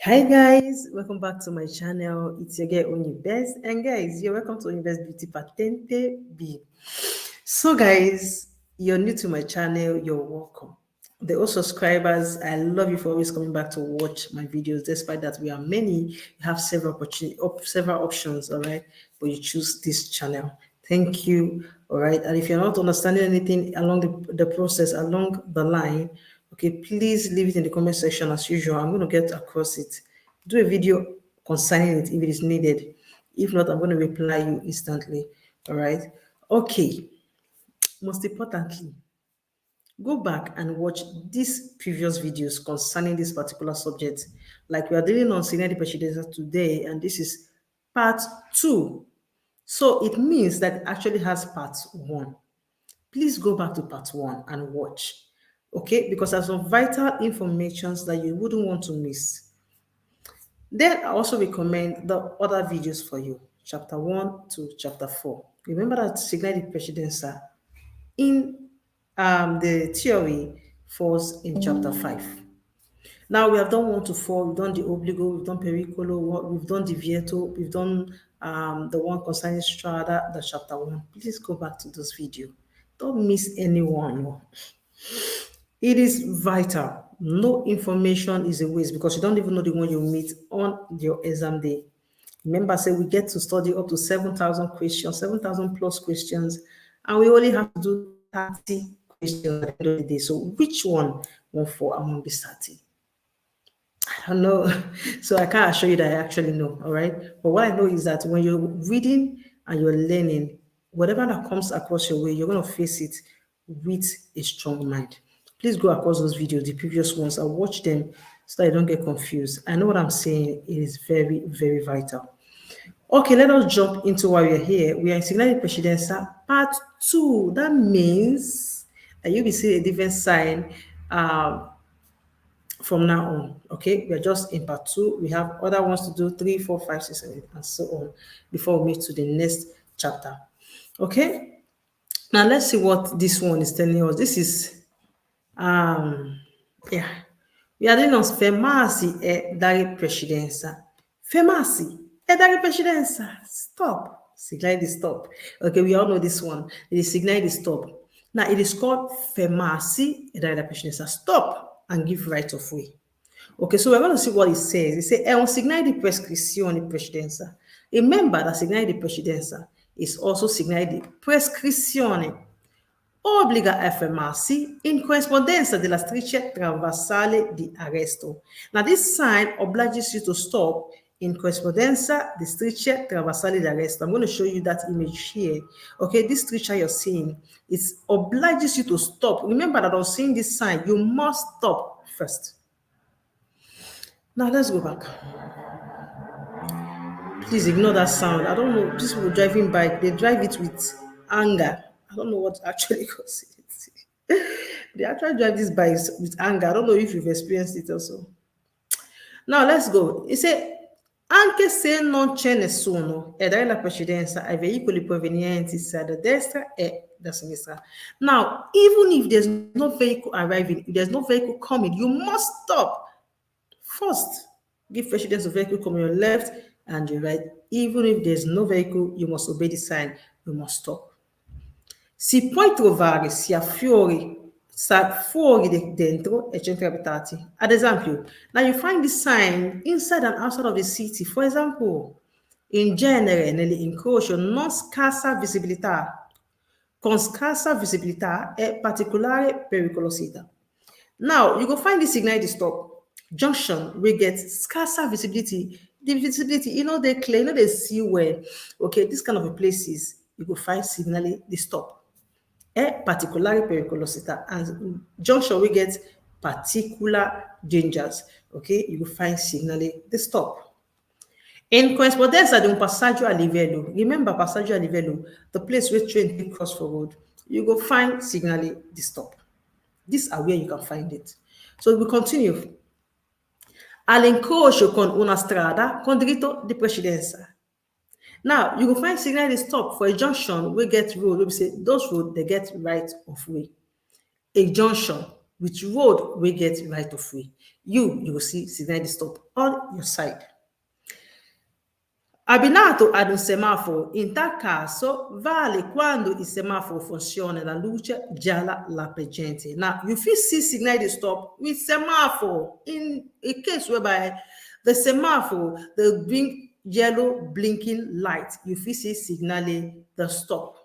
Hi guys, welcome back to my channel. It's your girl Onibest, and guys, you're welcome to Onibest Beauty Patente B. So guys, you're new to my channel, you're welcome. The old subscribers, I love you for always coming back to watch my videos. Despite that we are many, you have several options, all right, but you choose this channel. Thank you, all right. And if you're not understanding anything along the process, along the line, okay, please leave it in the comment section as usual. I'm going to get across it. Do a video concerning it if it is needed. If not, I'm going to reply you instantly. All right. Okay. Most importantly, go back and watch these previous videos concerning this particular subject. Like we are dealing on Segnale Di Precedenza today, and this is part 2. So it means that it actually has part 1. Please go back to part 1 and watch. Okay, because there's some vital information that you wouldn't want to miss. Then I also recommend the other videos for you, chapter 1 to chapter 4. Remember that Segnale Di Precedenza in the theory falls in chapter 5. Now we have done 1 to 4, we've done the obligo, we've done pericolo, we've done the vieto, we've done the one concerning strata, the chapter 1. Please go back to this video. Don't miss anyone. It is vital. No information is a waste because you don't even know the one you meet on your exam day. Remember, I said we get to study up to 7,000 questions, 7,000 plus questions, and we only have to do 30 questions at the end of the day. So which one won't fall among the 30? I don't know. So I can't assure you that I actually know, all right? But what I know is that when you're reading and you're learning, whatever that comes across your way, you're going to face it with a strong mind. Please go across those videos, the previous ones, and watch them so that you don't get confused. I know what I'm saying. It is very, very vital. Okay, let us jump into why we are here. We are in Segnale Di Precedenza, part 2. That means that you'll be seeing a different sign from now on. Okay, we are just in part 2. We have other ones to do, 3, 4, 5, 6, 7, and so on before we move to the next chapter. Okay, now let's see what this one is telling us. This is yeah, we are doing on Fermarsi e dare precedenza. Fermarsi e dare precedenza. Stop. Signal the stop. Okay, we all know this one. It is signal the stop. Now it is called Fermarsi e dare precedenza. Stop and give right of way. Okay, so we're going to see what it says. It says, è un signale di prescrizione precedenza. Remember that signale di precedenza is also signale di prescrizione. Obbliga a fermarsi in corrispondenza della striscia trasversale di arresto. Now, this sign obliges you to stop in corrispondenza di striscia trasversale di arresto. I'm going to show you that image here. Okay, this striscia you're seeing, it obliges you to stop. Remember that I was seeing this sign. You must stop first. Now, let's go back. Please ignore that sound. I don't know. These people driving bike, they drive it with anger. I don't know what actually causes it. They actually drive these bikes with anger. I don't know if you've experienced it also. Now let's go. It said, anche se non c'è nessuno e dare la precedenza ai veicoli provenienti sia da destra e da sinistra. Now, even if there's no vehicle arriving, if there's no vehicle coming, you must stop. First, give precedence to vehicle coming on your left and your right. Even if there's no vehicle, you must obey the sign. You must stop. Si puoi trovare sia fuori dentro e centri abitati. Ad esempio, now you find this sign inside and outside of the city. For example, in genere, nell'incrocio non scarsa visibilità. Con scarsa visibilità e particolare pericolosità. Now, you go find this signal to stop. Junction, we get scarcer visibility. The visibility, they clear, they see where. Okay, this kind of places, you go find signal the stop. Particular pericolosità. And junction, we get particular dangers. Okay, you go find signal the stop. In corrispondenza di un passaggio a livello, remember passaggio a livello, the place where train take cross for road, you go find signal the stop. These are where you can find it. So we continue. All'incrocio con una strada con diritto di precedenza. Now, you will find signal to stop for a junction. We get road. We say those roads, they get right of way. A junction, which road we get right of way. You will see Segnale di Stop on your side. Abbinato ad un semaforo, in tal caso vale quando il semaforo funziona la luce gialla lampeggiante. Now, you fit see Segnale di Stop with semaphore in a case whereby the semaphore, the bring yellow blinking light, you fit see Segnale di Stop.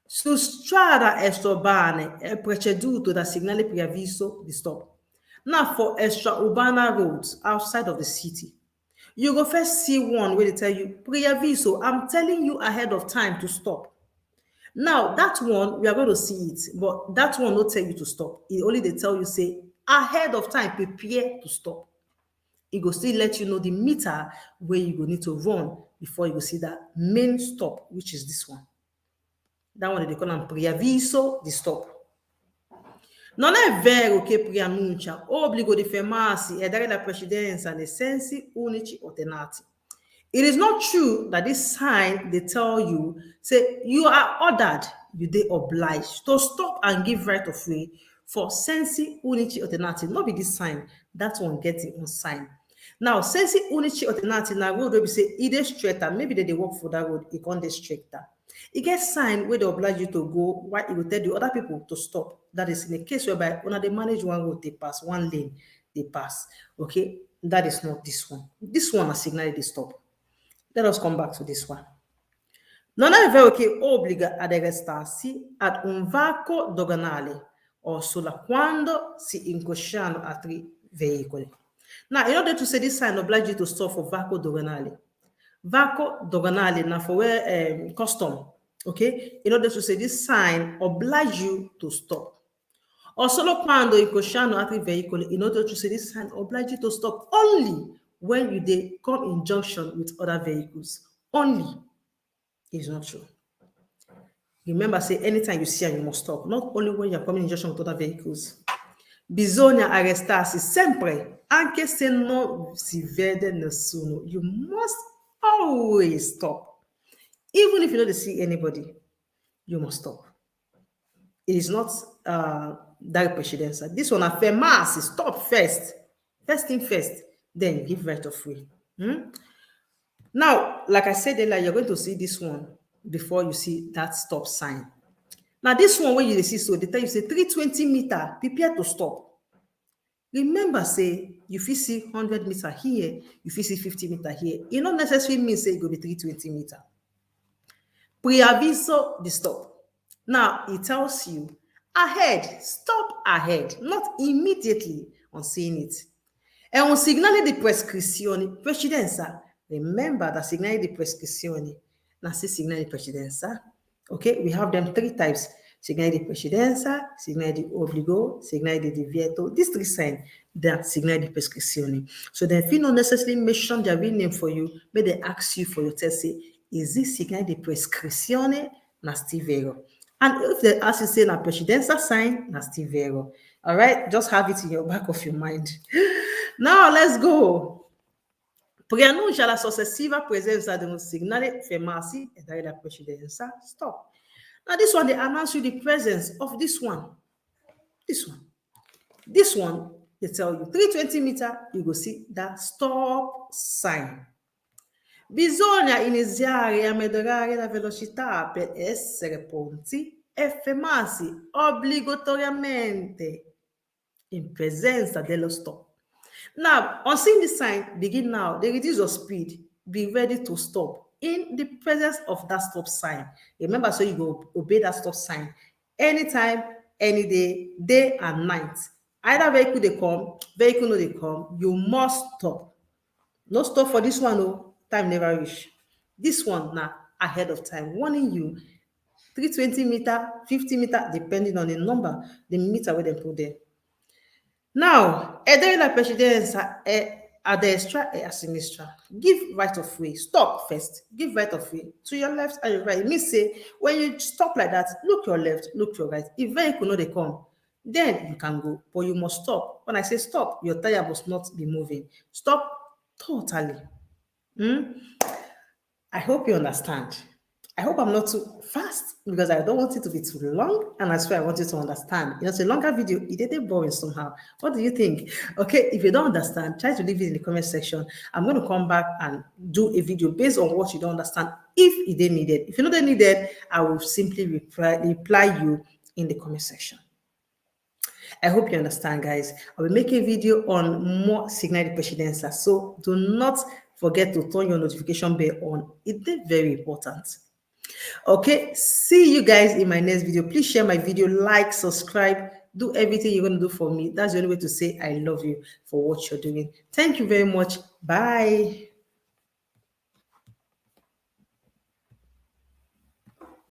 Su strada extraurbane è preceduto da segnale preavviso di stop. Now, for extra-urbana roads outside of the city, you go first see one where they tell you, preavviso, I'm telling you ahead of time to stop. Now, that one, we are going to see it, but that one will tell you to stop. It only they tell you, say, ahead of time, prepare to stop. It will still let you know the meter where you go need to run before you go see that main stop, which is this one. That one they call un preavviso di stop. Non è vero che preannuncia obbligo di fermarsi e dare la precedenza nei sensi unici alternati. It is not true that this sign they tell you, say you are ordered, you they obliged to stop and give right of way for sensi unici alternati. Not be this sign, that one gets it on sign. Now, sensi unici alternati na road where we say it is straighter, maybe they work for that road, it can't be straighter. It gets sign where they oblige you to go, while it will tell the other people to stop. That is in a case whereby when they manage one road, they pass, one lane, they pass. Okay, that is not this one. This one has signaled the stop. Let us come back to this one. Non è vero che obbliga ad arrestarsi ad un varco doganale o solo quando si incrociano altri veicoli. Now, in order to say this sign oblige you to stop for varco doganale. Varco doganale now for where custom. Okay, in order to say this sign oblige you to stop. Or solo quando incrociano altri veicoli, in order to say this sign oblige you to stop only when you they come in junction with other vehicles. Only. It's not true. Remember, say anytime you see and you must stop, not only when you're coming in junction with other vehicles. Bisogna arrestarsi sempre, anche se non si vede nessuno. You must always stop. Even if you don't see anybody, you must stop. It is not Di Precedenza. This one, Fermarsi, stop first. First thing first, then give right of way. Now, like I said earlier, you're going to see this one before you see that stop sign. Now, this one, when you see, so they tell you, say 320 meter, prepare to stop. Remember, say, if you see 100 meter here, if you see 50 meter here, it not necessarily means say it will be 320 meter. Preavviso di stop. Now, it tells you ahead, stop ahead, not immediately on seeing it. E un segnale di precedenza. Remember that segnale di prescrizione. Now, see segnale di precedenza. Okay, we have them three types. Segnale di precedenza, segnale di obbligo, segnale di divieto. These three signs, they are segnale di prescrizione. So then, if you don't necessarily mention their real name for you, may they ask you for your test, say, is this segnale di prescrizione? Na still vero. And if they ask you say na precedenza sign, na still vero. All right, just have it in your back of your mind. Now, let's go. Preannuncia la successiva presenza di un segnale fermarsi e dare la precedenza stop. Now, this one, they announce you the presence of this one. This one. This one, they tell you 320 meter, you go see that stop sign. Bisogna iniziare a moderare la velocità per essere pronti e fermarsi obbligatoriamente in presenza dello stop. Now, on seeing this sign, begin now. They reduce your speed. Be ready to stop in the presence of that stop sign. Remember, so you go obey that stop sign anytime, any day, day and night. Either vehicle they come, vehicle no they come, you must stop. No stop for this one, no. Time never reach. This one now ahead of time, warning you 320 meter, 50 meter, depending on the number, the meter where they put there. Now, dare la precedenza è a destra e a sinistra. Give right of way. Stop first. Give right of way to your left and your right. It means say when you stop like that, look your left, look your right. If vehicle no they come, then you can go, but you must stop. When I say stop, your tire must not be moving. Stop totally. I hope you understand. I hope I'm not too fast because I don't want it to be too long. And I swear I want you to understand. It's a longer video. It didn't boring somehow. What do you think? Okay, if you don't understand, try to leave it in the comment section. I'm going to come back and do a video based on what you don't understand if it didn't needed. If you know they needed, I will simply reply you in the comment section. I hope you understand, guys. I will make a video on more Segnale Di Precedenza. So do not forget to turn your notification bell on. It's very important. Okay, see you guys in my next video. Please share my video, like, subscribe, do everything you're going to do for me. That's the only way to say I love you for what you're doing. Thank you very much. Bye.